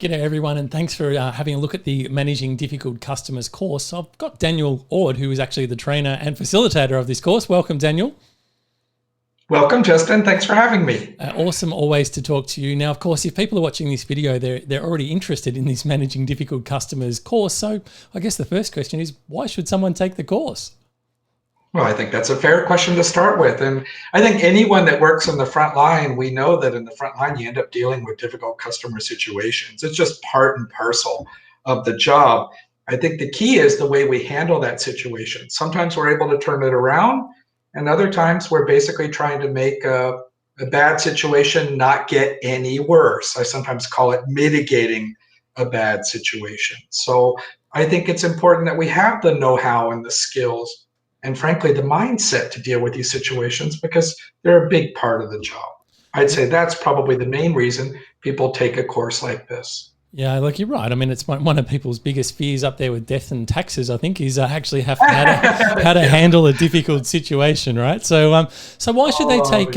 G'day everyone, and thanks for having a look at the Managing Difficult Customers course. So I've got Daniel Ord, who is actually the trainer and facilitator of this course. Welcome, Daniel. Welcome, Justin. Thanks for having me. Awesome always to talk to you. Now, of course, if people are watching this video, they're already interested in this Managing Difficult Customers course. So I guess the first question is, why should someone take the course? Well, I think that's a fair question to start with. And I think anyone that works in the front line, we know that in the front line, you end up dealing with difficult customer situations. It's just part and parcel of the job. I think the key is the way we handle that situation. Sometimes we're able to turn it around, and other times we're basically trying to make a bad situation not get any worse. I sometimes call it mitigating a bad situation. So I think it's important that we have the know-how and the skills and frankly, the mindset to deal with these situations because they're a big part of the job. I'd say that's probably the main reason people take a course like this. Yeah, like you're right. I mean, it's one of people's biggest fears up there with death and taxes, I think, is actually how to handle a difficult situation, right? So so why should they take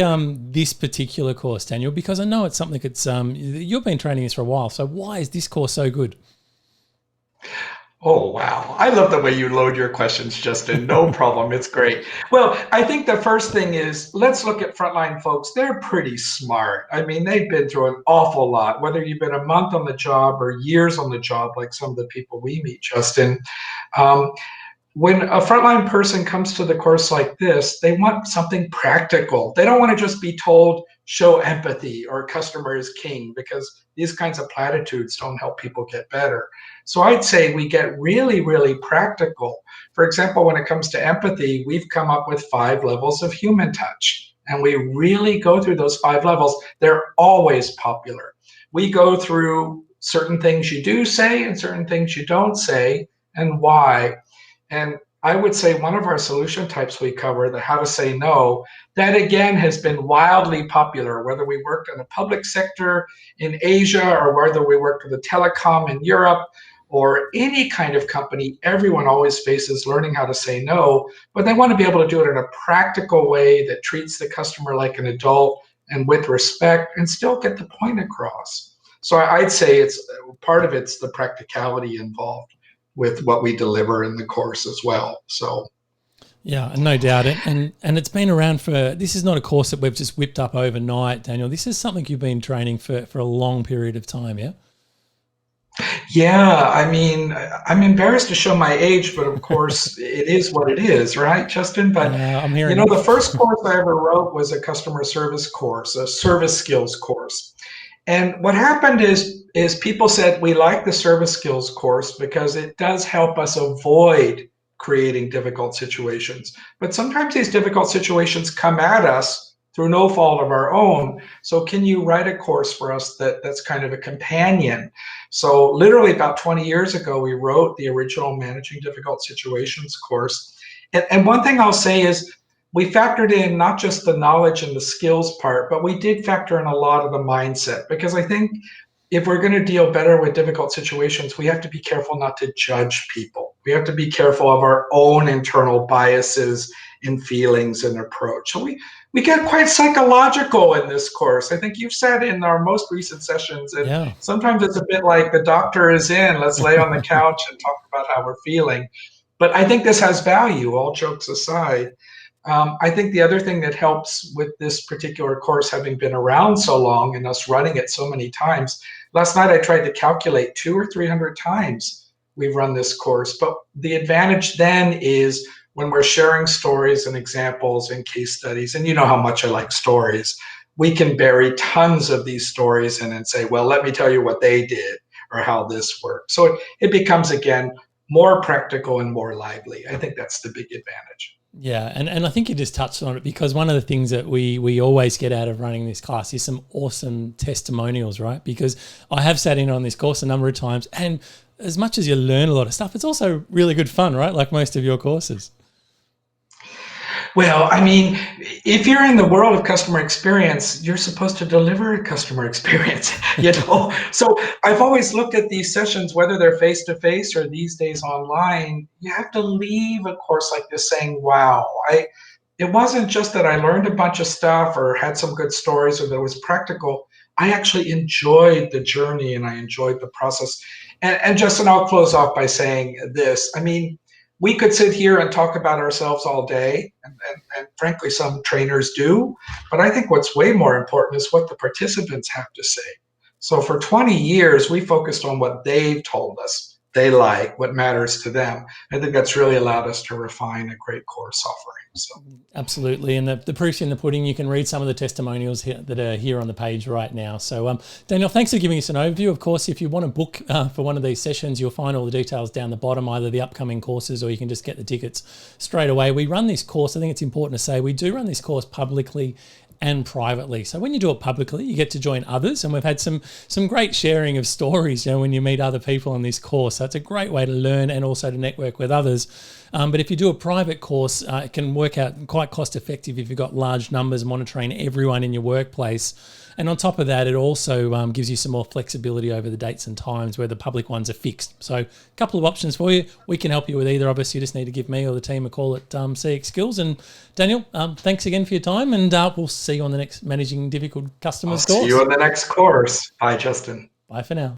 this particular course, Daniel? Because I know it's something that's, you've been training this for a while. So why is this course so good? Oh, wow. I love the way you load your questions, Justin. No problem. It's great. Well, I think the first thing is let's look at frontline folks. They're pretty smart. I mean, they've been through an awful lot, whether you've been a month on the job or years on the job, like some of the people we meet, Justin. Um, when a frontline person comes to the course like this, they want something practical. They don't want to just be told, show empathy or customer is king, because these kinds of platitudes don't help people get better. So I'd say we get really, really practical. For example, when it comes to empathy, we've come up with 5 levels of human touch. And we really go through those 5 levels. They're always popular. We go through certain things you do say and certain things you don't say and why. And I would say one of our solution types we cover, the how to say no, that again has been wildly popular, whether we worked in the public sector in Asia or whether we worked with a telecom in Europe or any kind of company. Everyone always faces learning how to say no, but they want to be able to do it in a practical way that treats the customer like an adult and with respect and still get the point across. So I'd say it's part of it's the practicality involved with what we deliver in the course as well. So yeah, no doubt. And it's been around for, this is not a course that we've just whipped up overnight, Daniel. This is something you've been training for a long period of time, yeah? yeah, I mean, I'm embarrassed to show my age, but of course it is what it is, right, Justin? But I'm you hearing know, it. the first course I ever wrote was a customer service course, a service skills course. And what happened is people said we like the service skills course because it does help us avoid creating difficult situations. But sometimes these difficult situations come at us through no fault of our own. So can you write a course for us that's kind of a companion? So literally about 20 years ago, we wrote the original Managing Difficult Situations course. And one thing I'll say is we factored in not just the knowledge and the skills part, but we did factor in a lot of the mindset, because I think if we're going to deal better with difficult situations, we have to be careful not to judge people. We have to be careful of our own internal biases and feelings and approach. So we get quite psychological in this course. I think you've said in our most recent sessions, and Yeah. sometimes it's a bit like the doctor is in, let's lay on the couch and talk about how we're feeling. But I think this has value, all jokes aside. I think the other thing that helps with this particular course having been around so long and us running it so many times, last night I tried to calculate 200 or 300 times we've run this course. But the advantage then is when we're sharing stories and examples and case studies, and you know how much I like stories, we can bury tons of these stories in and say, well, let me tell you what they did or how this worked. So it becomes, again, more practical and more lively. I think that's the big advantage. Yeah, and I think you just touched on it, because one of the things that we always get out of running this class is some awesome testimonials, right? Because I have sat in on this course a number of times, and as much as you learn a lot of stuff, it's also really good fun, right? Like most of your courses. Well, I mean, if you're in the world of customer experience, you're supposed to deliver a customer experience, you know? So I've always looked at these sessions, whether they're face to face or these days online, you have to leave a course like this saying, wow, it wasn't just that I learned a bunch of stuff or had some good stories or that it was practical. I actually enjoyed the journey and I enjoyed the process. And Justin, I'll close off by saying this. I mean, we could sit here and talk about ourselves all day, and frankly, some trainers do. But I think what's way more important is what the participants have to say. So for 20 years, we focused on what they've told us they like, what matters to them. I think that's really allowed us to refine a great course offering. So. Absolutely. And the proof's in the pudding. You can read some of the testimonials here, that are here on the page right now. So Daniel, thanks for giving us an overview. Of course, if you want to book for one of these sessions, you'll find all the details down the bottom, either the upcoming courses or you can just get the tickets straight away. We run this course, I think it's important to say, we do run this course publicly and privately. So when you do it publicly, you get to join others, and we've had some great sharing of stories, when you meet other people on this course. So it's a great way to learn and also to network with others. But if you do a private course, it can work out quite cost effective if you've got large numbers monitoring everyone in your workplace. And on top of that, it also gives you some more flexibility over the dates and times, where the public ones are fixed. So a couple of options for you. We can help you with either of us. You just need to give me or the team a call at CX Skills. And Daniel, thanks again for your time, and we'll see you on the next Managing Difficult Customers course. See you on the next course. Bye, Justin. Bye for now.